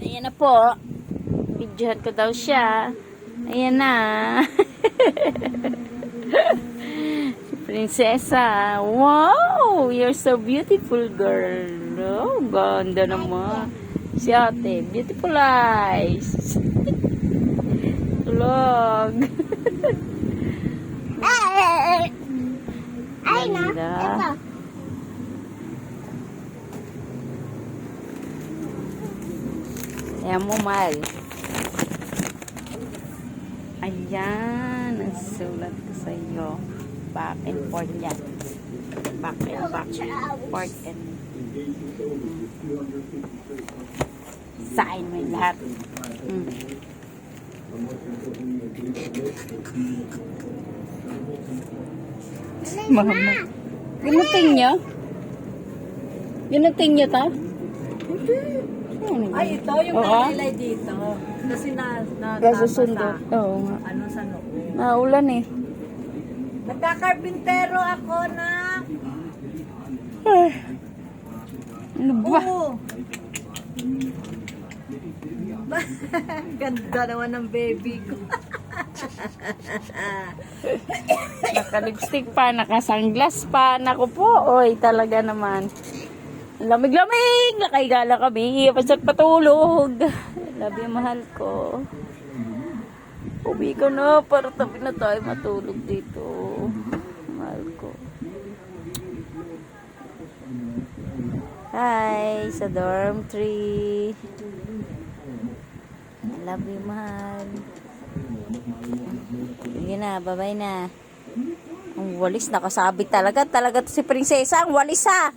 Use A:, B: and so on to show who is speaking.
A: Ayan na po. Videohan ko daw siya. Ayan na. Si Prinsesa. Wow! You're so beautiful, girl. Oh, ganda naman. Si ate. Beautiful eyes. Tulog.
B: Ay na,
A: Ganda.
B: ito.
A: Ayan mo, Mal. Ayan. Ang sulat ko sa iyo. Back and forth yan. Back and back. Forth and sign mo yung lahat. Mahal. Ginuting nyo? Ginuting nyo to?
C: Ay, ito yung
A: Oo.
C: nilay dito. Kasi
A: Kasusundo. Oo nga.
C: ano sa noo.
A: Naulan eh.
C: Nagkakarpintero ako na.
A: Ano ba?
C: Oo. Ganda naman ng baby ko.
A: Naka-lipstick pa, naka-sunglass pa. Naku po, oy, talaga naman. Lamig-lamig! Nakaigala kami. Pasa't patulog. Love you, mahal ko. Uwi ko na para tabi na tayo matulog dito. Mahal ko. Hi, sa dormitory. Love you, mahal. Sige na, bye-bye na. Ang walis, nakasabit talaga. Talaga to si Prinsesa. Ang walis ha.